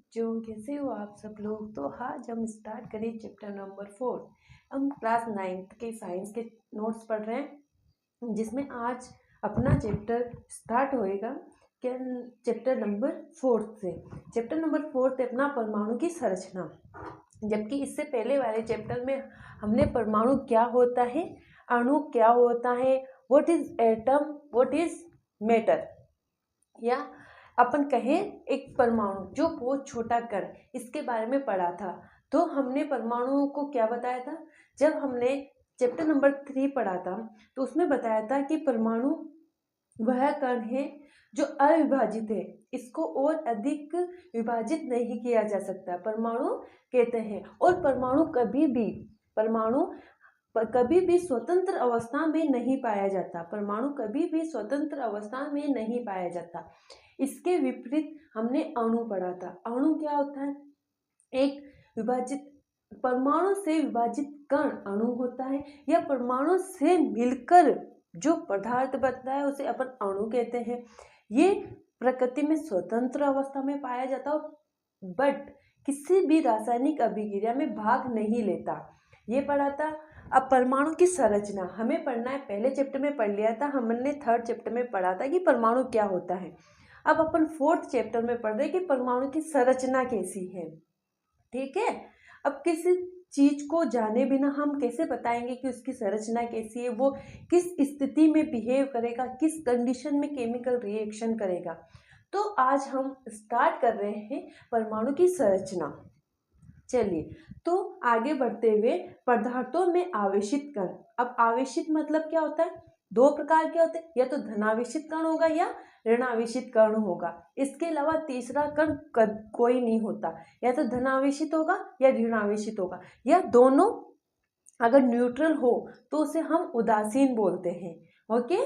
बच्चों, कैसे हो आप सब लोग। तो आज हम स्टार्ट करें चैप्टर नंबर 4। हम क्लास 9th के साइंस के नोट्स पढ़ रहे हैं, जिसमें आज अपना चैप्टर स्टार्ट होएगा क्या चैप्टर नंबर 4 से। चैप्टर नंबर 4 से अपना परमाणु की संरचना। जबकि इससे पहले वाले चैप्टर में हमने परमाणु क्या होता है, अणु क्या होता है, what is atom, what is matter, या अपन कहें एक परमाणु जो बहुत छोटा कण, इसके बारे में पढ़ा था। तो हमने परमाणुओं को क्या बताया था, जब हमने चैप्टर नंबर 3 पढ़ा था तो उसमें बताया था कि परमाणु वह कण है जो अविभाजित है, इसको और अधिक विभाजित नहीं किया जा सकता, परमाणु कहते हैं। और परमाणु कभी भी स्वतंत्र अवस्था में नहीं पाया जाता, परमाणु कभी भी स्वतंत्र अवस्था में नहीं पाया जाता। इसके विपरीत हमने अणु पढ़ा था। अणु क्या होता है, एक विभाजित परमाणु से विभाजित कण अणु होता है, या परमाणु से मिलकर जो पदार्थ बनता है उसे अपन अणु कहते हैं। ये प्रकृति में स्वतंत्र अवस्था में पाया जाता है, बट किसी भी रासायनिक अभिक्रिया में भाग नहीं लेता। ये पढ़ा था। अब परमाणु की संरचना हमें पढ़ना है। पहले चैप्टर में पढ़ लिया था हमने, 3rd चैप्टर में पढ़ा था कि परमाणु क्या होता है। अब अपन 4th चैप्टर में पढ़ रहे हैं कि परमाणु की संरचना कैसी है। ठीक है। अब किसी चीज को जाने बिना हम कैसे बताएंगे कि उसकी संरचना कैसी है, वो किस स्थिति में बिहेव करेगा, किस कंडीशन में केमिकल रिएक्शन करेगा। तो आज हम स्टार्ट कर रहे हैं परमाणु की संरचना। चलिए, तो आगे बढ़ते हुए पदार्थों में आवेशित कण। अब आवेशित मतलब क्या होता है, 2 प्रकार के होते हैं, या तो धनावेशित कण होगा या ऋणावेशित कण होगा। इसके अलावा तीसरा कण कोई नहीं होता, या तो धनावेशित होगा या ऋणावेशित होगा, या दोनों अगर न्यूट्रल हो तो उसे हम उदासीन बोलते हैं। ओके।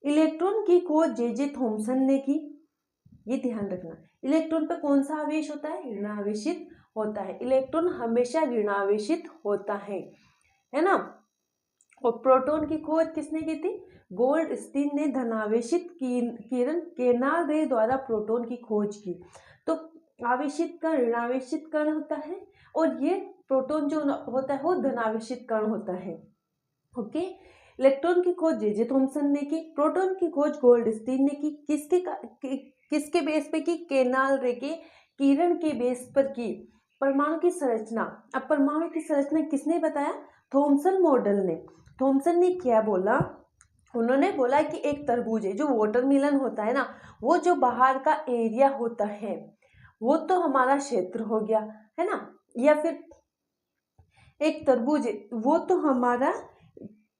इलेक्ट्रॉन की खोज जे थॉमसन ने की। ये ध्यान रखना, इलेक्ट्रॉन पर कौन सा आवेश होता है, ऋणावेशित होता है। इलेक्ट्रॉन हमेशा ऋणावेशित होता है ना। और प्रोटॉन की खोज किसने की थी, गोल्डस्टीन ने धनावेशित किरण केनाल रे द्वारा प्रोटॉन की खोज की। तो आवेशित कण ऋणावेशित कण होता है, और ये प्रोटॉन जो होता है वो धनावेशित कण होता है। ओके। इलेक्ट्रॉन की खोज जे थॉमसन ने की, प्रोटॉन की खोज गोल्डस्टीन ने की। किसके बेस पे की, केनाल रे के किरण के बेस पर की। परमाणु की संरचना। अब परमाणु की संरचना किसने बताया, थॉमसन मॉडल ने। थॉमसन ने क्या बोला, उन्होंने बोला कि एक तरबूज है, जो वाटरमेलन होता है ना, वो जो बाहर का एरिया होता है वो तो हमारा क्षेत्र हो गया, है ना। या फिर एक तरबूज है, वो तो हमारा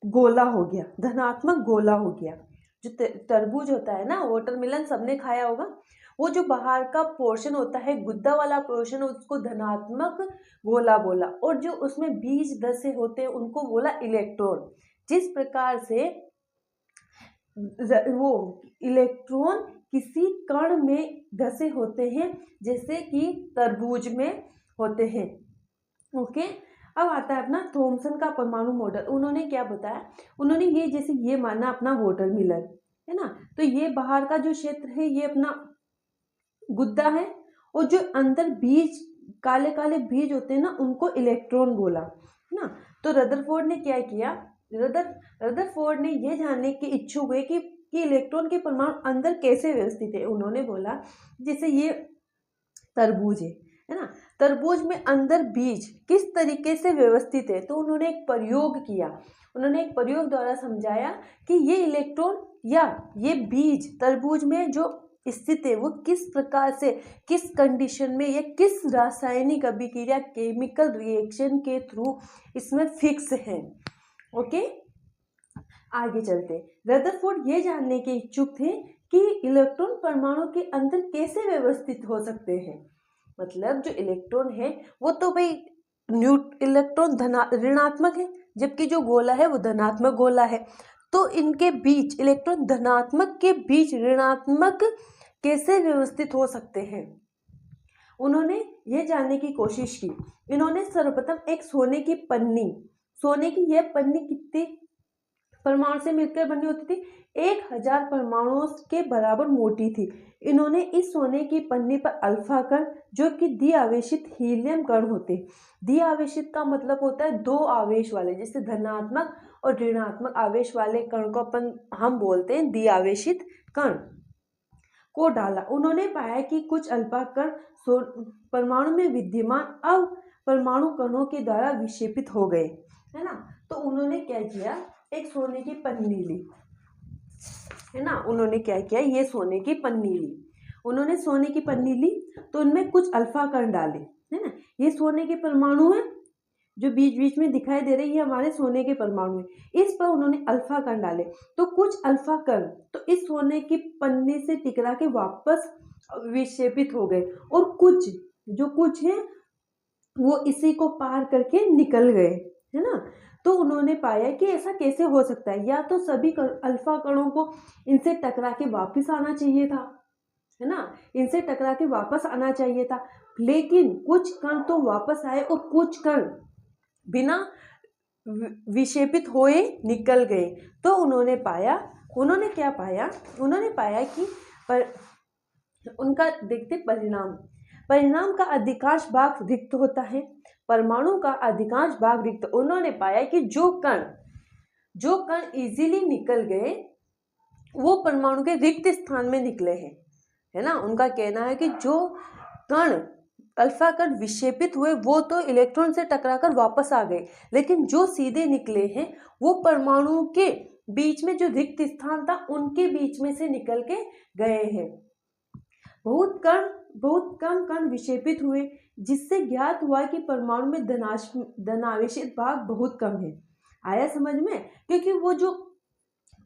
गोला हो गया, धनात्मक गोला हो गया। जो तरबूज होता है ना, वाटरमेलन सबने खाया होगा, वो जो बाहर का पोर्शन होता है, गुद्दा वाला पोर्शन, उसको धनात्मक गोला बोला, और जो उसमें बीज धसे होते हैं उनको बोला इलेक्ट्रॉन। जिस प्रकार से वो इलेक्ट्रॉन किसी कण में धसे होते हैं, जैसे कि तरबूज में होते हैं। ओके। अब आता है अपना थॉमसन का परमाणु मॉडल। उन्होंने क्या बताया, उन्होंने ये जैसे ये माना अपना वाटरमेलन है ना, तो ये बाहर का जो क्षेत्र है ये अपना गुद्दा है, और जो अंदर बीज काले काले बीज होते हैं ना, उनको इलेक्ट्रॉन बोला, है ना। तो रदरफोर्ड ने क्या किया, रदरफोर्ड ने ये जानने के इच्छुक हुए कि इलेक्ट्रॉन के परमाणु अंदर कैसे व्यवस्थित है। उन्होंने बोला जैसे ये तरबूज है ना, तरबूज में अंदर बीज किस तरीके से व्यवस्थित है। तो उन्होंने एक प्रयोग किया, उन्होंने एक प्रयोग द्वारा समझाया कि ये इलेक्ट्रॉन या ये बीज तरबूज में जो स्थित है वो किस प्रकार से, किस कंडीशन में, या किस रासायनिक अभिक्रिया केमिकल रिएक्शन के थ्रू इसमें फिक्स है। ओके। आगे चलते, रदरफोर्ड ये जानने के इच्छुक थे कि इलेक्ट्रॉन परमाणु के अंदर कैसे व्यवस्थित हो सकते हैं। मतलब जो इलेक्ट्रॉन है वो तो भाई इलेक्ट्रॉन ऋणात्मक है, जबकि जो गोला है वो धनात्मक गोला है। तो इनके बीच, इलेक्ट्रॉन धनात्मक के बीच ऋणात्मक कैसे व्यवस्थित हो सकते हैं, उन्होंने ये जानने की कोशिश की। इन्होंने सर्वप्रथम एक सोने की यह पन्नी कितनी परमाणु से मिलकर बनी होती थी, 1000 परमाणुओं के बराबर मोटी थी। इन्होंने इस सोने की पन्नी पर अल्फा कण, जो कि द्विआवेशित हीलियम कण होते, द्विआवेशित का मतलब होता है दो आवेश वाले, जैसे धनात्मक और ऋणात्मक आवेश वाले कण को हम बोलते हैं द्विआवेशित कण, को डाला। उन्होंने पाया कि कुछ अल्फा कण परमाणु में विद्यमान अब परमाणु कणों के द्वारा विक्षेपित हो गए, है ना। तो उन्होंने क्या किया, एक सोने की पन्नी ली, है ना। उन्होंने क्या किया, ये सोने की पन्नी ली, उन्होंने सोने की पन्नी ली तो उनमें कुछ अल्फा कण डाले, है ना। ये सोने के परमाणु है, जो बीच बीच में दिखाई दे रही है हमारे सोने के परमाणु है, इस पर उन्होंने अल्फा कण डाले। तो कुछ अल्फा कण तो इस सोने की पन्नी से टकरा के वापस विक्षेपित हो गए, और कुछ है वो इसी को पार करके निकल गए, है ना। तो उन्होंने पाया कि ऐसा कैसे हो सकता है, या तो सभी अल्फा कणों को इनसे टकरा के वापस आना चाहिए था, है ना, इनसे टकरा के वापस आना चाहिए था, लेकिन कुछ कण तो वापस आए और कुछ कण बिना विक्षेपित हुए निकल गए। तो उन्होंने क्या पाया, उन्होंने पाया कि उनका देखते परिणाम का अधिकांश भाग रिक्त होता है, परमाणु का अधिकांश भाग रिक्त। उन्होंने पाया कि जो कण इजीली निकल गए वो परमाणु के रिक्त स्थान में निकले हैं, है ना। उनका कहना है कि जो कण अल्फा कण विक्षेपित हुए वो तो इलेक्ट्रॉन से टकराकर वापस आ गए, लेकिन जो सीधे निकले हैं वो परमाणु के बीच में जो रिक्त स्थान था उनके बीच में से निकल के गए हैं। बहुत कम कण विक्षेपित हुए, जिससे ज्ञात हुआ कि परमाणु में धनावेशित भाग बहुत कम है। आया समझ में, क्योंकि वो जो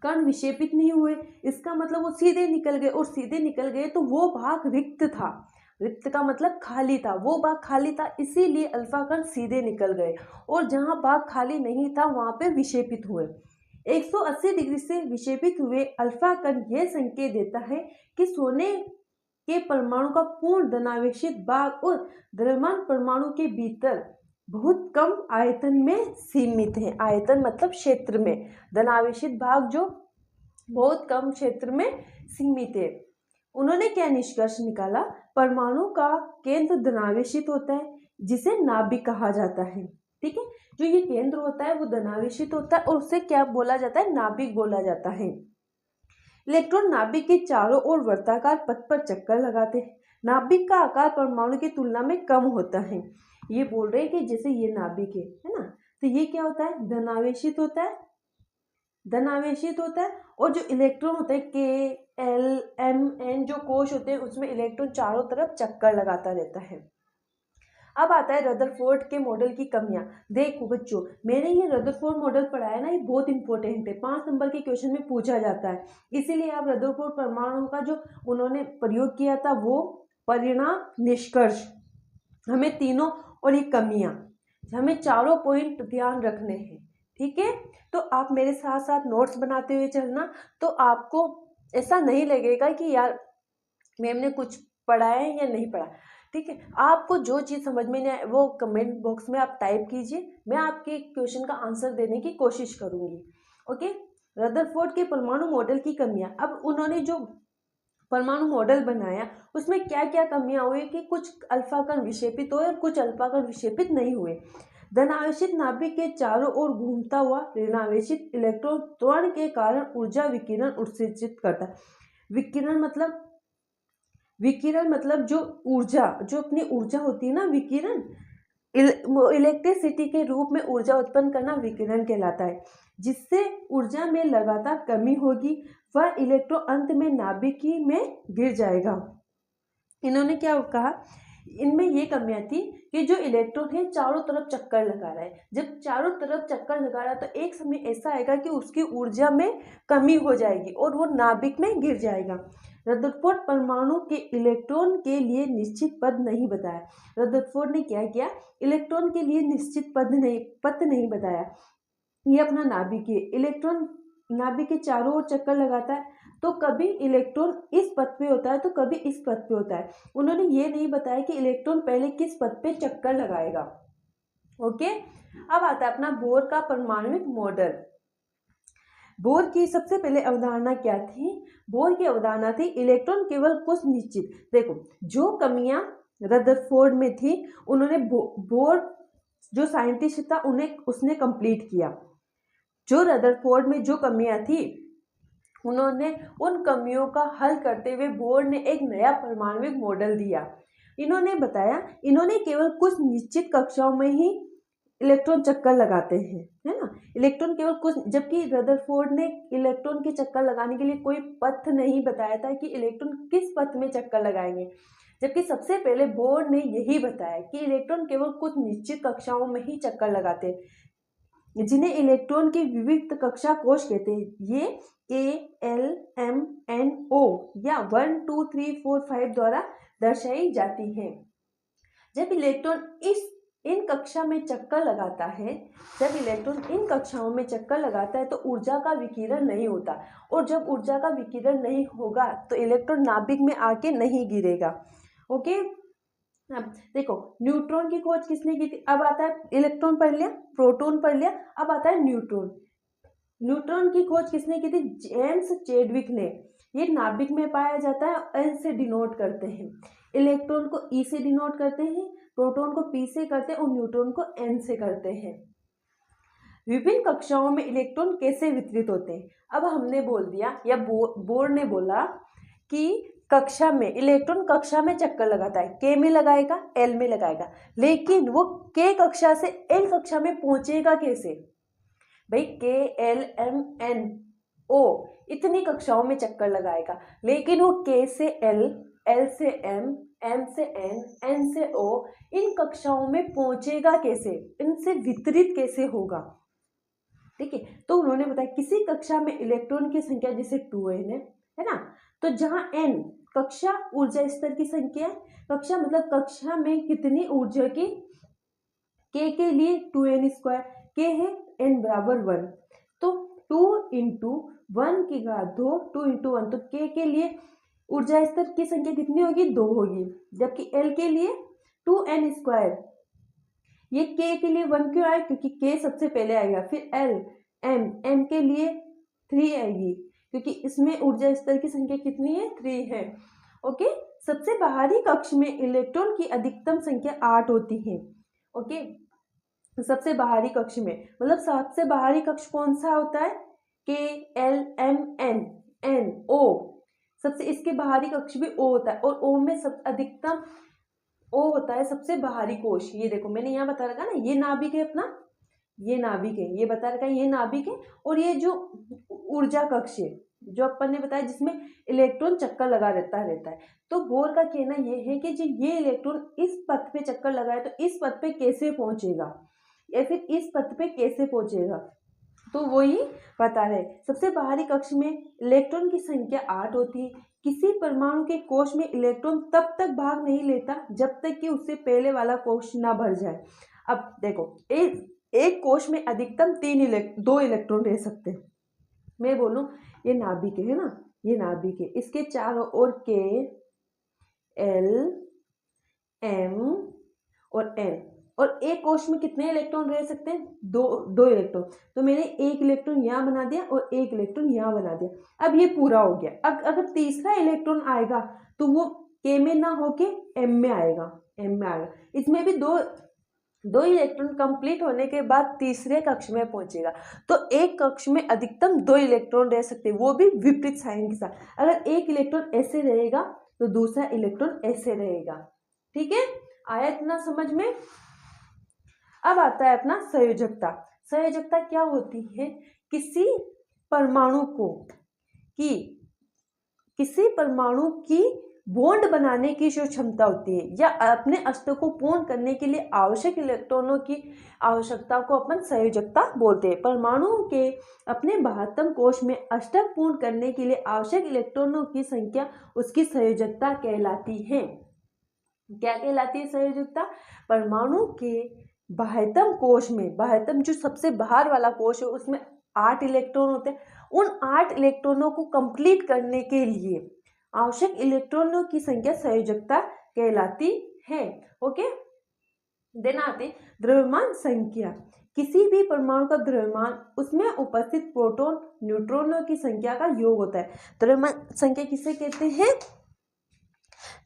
कण विक्षेपित नहीं हुए इसका मतलब वो सीधे निकल गए, और सीधे निकल गए तो वो भाग रिक्त था, रिक्त का मतलब खाली था, वो भाग खाली था, इसीलिए अल्फा कण सीधे निकल गए, और जहां भाग खाली नहीं था वहां पे विक्षेपित हुए। 180 डिग्री से विक्षेपित हुए अल्फा कण यह संकेत देता है कि सोने के परमाणु का पूर्ण धनावेशित भाग और द्रव्यमान परमाणु के भीतर बहुत कम आयतन में सीमित है। आयतन मतलब क्षेत्र में, धनावेशित भाग जो बहुत कम क्षेत्र में सीमित है। उन्होंने क्या निष्कर्ष निकाला, परमाणु का केंद्र धनावेशित होता है, जिसे नाभिक कहा जाता है, ठीक है। जो ये केंद्र होता है वो धनावेशित होता है, और उसे क्या बोला जाता है, नाभिक बोला जाता है। इलेक्ट्रॉन नाभिक के चारों ओर वर्ताकार पथ पर चक्कर लगाते हैं। नाभिक का आकार परमाणु की तुलना में कम होता है। ये बोल रहे हैं कि जैसे ये नाभिक है ना, तो ये क्या होता है, धनावेशित होता है, और जो इलेक्ट्रॉन होता है के एल एम एन जो कोश होते हैं उसमें इलेक्ट्रॉन चारों तरफ चक्कर लगाता रहता है। अब आता है रदरफोर्ड के मॉडल की कमियां। देखो बच्चों, मैंने ये रदरफोर्ड मॉडल पढ़ाया ना, ये बहुत इंपॉर्टेंट है, 5 नंबर के क्वेश्चन में पूछा जाता है, इसीलिए आप रदरफोर्ड परमाणु का जो उन्होंने प्रयोग किया था वो परिणाम, निष्कर्ष, हमें तीनों और ये कमियां, हमें चारों पॉइंट ध्यान रखने हैं, ठीक है। तो आप मेरे साथ साथ नोट्स बनाते हुए चलना, तो आपको ऐसा नहीं लगेगा कि यार मैम ने कुछ पढ़ा है या नहीं पढ़ा, ठीक है। आपको जो चीज़ समझ में नहीं आए वो कमेंट बॉक्स में आप टाइप कीजिए, मैं आपके क्वेश्चन का आंसर देने की कोशिश करूंगी, ओके। रदरफोर्ड के परमाणु मॉडल की कमियां। अब उन्होंने जो परमाणु मॉडल बनाया उसमें क्या क्या कमियां हुई कि कुछ अल्फा कण विक्षेपित हुए और कुछ अल्फा कण विक्षेपित नहीं हुए। धनावेशित नाभिक के चारों ओर घूमता हुआ ऋणावेशित इलेक्ट्रॉन त्वरण के कारण ऊर्जा विकिरण उत्सर्जित करता है। विकिरण मतलब जो ऊर्जा, जो अपनी ऊर्जा होती है ना, विकिरण इलेक्ट्रिसिटी के रूप में ऊर्जा उत्पन्न करना विकिरण कहलाता है। जिससे ऊर्जा में लगातार कमी होगी, वह इलेक्ट्रॉन अंत में नाभिकी में गिर जाएगा। इन्होंने क्या कहा, इनमें ये कमियां थी कि जो इलेक्ट्रॉन है चारों तरफ चक्कर लगा रहा है, जब चारों तरफ चक्कर लगा रहा है तो एक समय ऐसा आएगा कि उसकी ऊर्जा में कमी हो जाएगी और वो नाभिक में गिर जाएगा। रदरफोर्ड परमाणु के इलेक्ट्रॉन के लिए निश्चित पद नहीं बताया। रदरफोर्ड ने क्या किया, इलेक्ट्रॉन के लिए निश्चित पद नहीं बताया। ये अपना नाभिक है, इलेक्ट्रॉन नाभिक के चारों ओर चक्कर लगाता है, तो कभी इलेक्ट्रॉन इस पथ पे होता है तो कभी इस पथ पे होता है। उन्होंने ये नहीं बताया कि इलेक्ट्रॉन पहले किस पथ पे चक्कर लगाएगा, ओके। अब आता है अपना बोर का परमाणुिक मॉडल। बोर की सबसे पहले अवधारणा क्या थी? बोर की अवधारणा थी इलेक्ट्रॉन केवल कुछ निश्चित, देखो जो कमियां रदरफोर्ड में थी उन्होंने बोर जो साइंटिस्ट था उन्हें उसने कंप्लीट किया। जो रदरफोर्ड में जो कमियां थी उन्होंने उन कमियों का हल करते हुए बोर ने एक नया परमाणविक मॉडल दिया। इन्होंने बताया इन्होंने केवल कुछ निश्चित कक्षाओं में ही इलेक्ट्रॉन चक्कर लगाते हैं, है ना, इलेक्ट्रॉन केवल कुछ, जबकि रदरफोर्ड ने इलेक्ट्रॉन के चक्कर लगाने के लिए कोई पथ नहीं बताया था कि इलेक्ट्रॉन किस पथ में चक्कर लगाएंगे, जबकि सबसे पहले बोर ने यही बताया कि इलेक्ट्रॉन केवल कुछ निश्चित कक्षाओं में ही चक्कर लगाते हैं, जिन्हें इलेक्ट्रॉन की विविध कक्षा कोश कहते हैं। ये ALMNO या 1 2 3 4 5 द्वारा दर्शाई जाती हैं। जब इलेक्ट्रॉन इन कक्षा में चक्कर लगाता है, जब इलेक्ट्रॉन इन कक्षाओं में चक्कर लगाता है तो ऊर्जा का विकिरण नहीं होता, और जब ऊर्जा का विकिरण नहीं होगा तो इलेक्ट्रॉन नाभिक में आके नहीं गिरेगा। ओके, अब देखो न्यूट्रॉन की खोज किसने की थी? अब आता है इलेक्ट्रॉन पढ़ लिया, प्रोटॉन पढ़ लिया, अब आता है न्यूट्रॉन। न्यूट्रॉन की खोज किसने की थी? जेम्स चैडविक ने। ये नाभिक में पाया जाता है, एल से डिनोट करते हैं, इलेक्ट्रॉन को ई से डिनोट करते हैं, प्रोटॉन को पी से करते हैं और न्यूट्रॉन को एन से करते हैं। विभिन्न कक्षाओं में इलेक्ट्रॉन कैसे वितरित होते हैं? अब हमने बोल दिया या बोर ने बोला कि कक्षा में इलेक्ट्रॉन कक्षा में चक्कर लगाता है, के में लगाएगा, एल में लगाएगा, लेकिन वो के कक्षा से एल कक्षा में पहुंचेगा कैसे? भाई KLMNO इतनी कक्षाओं में चक्कर लगाएगा, लेकिन वो के से एल, एल से एम, एम से एन, एन से ओ इन कक्षाओं में पहुंचेगा कैसे, इनसे वितरित कैसे होगा? ठीक है, तो उन्होंने बताया किसी कक्षा में इलेक्ट्रॉन की संख्या जैसे 2n है ना, तो जहां n कक्षा ऊर्जा स्तर की संख्या है, कक्षा मतलब कक्षा में कितनी ऊर्जा की, के लिए 2n², के है n बराबर 1, तो 2 × 1 की घात 2, 2 × 1, तो के लिए ऊर्जा स्तर की संख्या कितनी होगी? 2 होगी, जबकि एल के लिए 2n²। ये के लिए 1 क्यों आए? क्योंकि के सबसे पहले आएगा, फिर एल, एम के लिए 3 आएगी, क्योंकि इसमें ऊर्जा स्तर की संख्या कितनी है? 3 है। ओके, सबसे बाहरी कक्ष में इलेक्ट्रॉन की अधिकतम संख्या 8 होती है। ओके, सबसे बाहरी कक्ष में मतलब सबसे बाहरी कक्ष कौन सा होता है? KLMNO, सबसे इसके बाहरी कक्ष भी O होता है, और O में सब अधिकतम O होता है सबसे बाहरी कोश। ये देखो मैंने यहाँ बता रखा ना, ये नाभिक है अपना, ये नाभिक है, ये बता रखा है ये नाभिक है, और ये जो ऊर्जा कक्ष है जो अपन ने बताया जिसमें इलेक्ट्रॉन चक्कर लगा रहता है। तो बोर का कहना ये है कि जो ये इलेक्ट्रॉन इस पथ पे चक्कर लगाए तो इस पथ पे कैसे पहुंचेगा, या फिर इस पथ पे कैसे पहुंचेगा, तो वही बता रहे। सबसे बाहरी कक्ष में इलेक्ट्रॉन की संख्या 8 होती है। किसी परमाणु के कोश में इलेक्ट्रॉन तब तक भाग नहीं लेता जब तक कि उससे पहले वाला कोश ना भर जाए। अब देखो एक कोश में अधिकतम 2 इलेक्ट्रॉन रह सकते हैं। मैं बोलूं ये नाभिक है ना, ये नाभिक है, इसके चारों ओर के, एल, एम और एन, और एक कोश में कितने इलेक्ट्रॉन रह सकते हैं? 2 इलेक्ट्रॉन। तो मैंने एक इलेक्ट्रॉन यहाँ बना दिया और एक इलेक्ट्रॉन यहाँ बना दिया। अब ये पूरा हो गया। अब अगर तीसरा इलेक्ट्रॉन आएगा तो वो के में ना होके एम में आएगा, इसमें भी दो इलेक्ट्रॉन कंप्लीट होने के बाद तीसरे कक्ष में पहुंचेगा। तो एक कक्ष में अधिकतम 2 इलेक्ट्रॉन रह सकते हैं, वो भी विपरीत साइन के साथ। अगर एक इलेक्ट्रॉन ऐसे रहेगा तो दूसरा इलेक्ट्रॉन ऐसे रहेगा। ठीक है, आया इतना समझ में? अब आता है अपना संयोजकता। संयोजकता क्या होती है? किसी परमाणु की बॉन्ड बनाने की जो क्षमता होती है, या अपने अष्टक को पूर्ण करने के लिए आवश्यक इलेक्ट्रॉनों की आवश्यकता को अपन संयोजकता बोलते हैं। परमाणु के अपने महत्तम कोश में अष्टक पूर्ण करने के लिए आवश्यक इलेक्ट्रॉनों की संख्या उसकी संयोजकता कहलाती है। क्या कहलाती है संयोजकता? परमाणु के बाह्यतम कोश में, बाह्यतम जो सबसे बाहर वाला कोश है उसमें 8 इलेक्ट्रॉन होते हैं। उन 8 इलेक्ट्रॉनों को कंप्लीट करने के लिए आवश्यक इलेक्ट्रॉनों की संख्या संयोजकता कहलाती है। ओके, देन आते द्रव्यमान संख्या। किसी भी परमाणु का द्रव्यमान उसमें उपस्थित प्रोटॉन न्यूट्रॉनों की संख्या का योग होता है। द्रव्यमान संख्या किसे कहते हैं?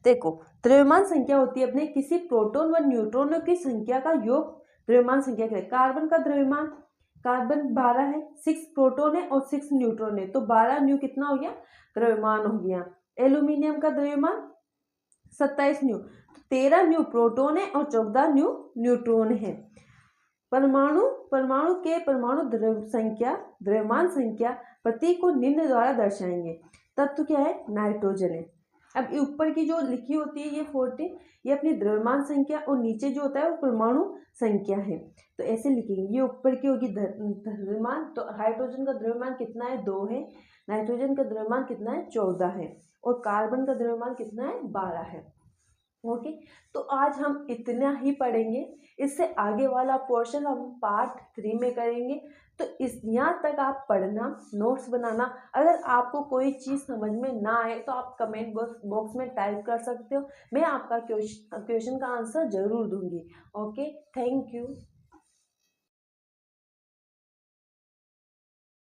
देखो, द्रव्यमान संख्या होती है अपने किसी प्रोटॉन व न्यूट्रॉनों की संख्या का योग द्रव्यमान संख्या कहते हैं। कार्बन का द्रव्यमान, कार्बन 12 है, 6 प्रोटॉन है और 6 न्यूट्रॉन है, तो 12 न्यू कितना हो गया? द्रव्यमान हो गया। एल्यूमिनियम का द्रव्यमान 27 न्यू, 13 न्यू प्रोटॉन है और 14 न्यू न्यूट्रॉन है। परमाणु के परमाणु द्रव्यमान संख्या प्रतीक को निम्न द्वारा दर्शाएंगे। तत्व क्या है? नाइट्रोजन है। अब ऊपर की जो लिखी होती है ये 14, ये अपनी द्रव्यमान संख्या और नीचे जो होता है वो परमाणु संख्या है, तो ऐसे लिखेंगे। ये ऊपर की होगी द्रव्यमान, तो हाइड्रोजन का द्रव्यमान कितना है? 2 है। नाइट्रोजन का द्रव्यमान कितना है? 14 है। और कार्बन का द्रव्यमान कितना है? 12 है। ओके, तो आज हम इतना ही पढ़ेंगे। इससे आगे वाला पोर्शन हम पार्ट 3 में करेंगे। तो इस यहाँ तक आप पढ़ना, नोट्स बनाना। अगर आपको कोई चीज़ समझ में ना आए तो आप कमेंट बॉक्स में टाइप कर सकते हो, मैं आपका क्वेश्चन का आंसर जरूर दूंगी। Okay, thank you.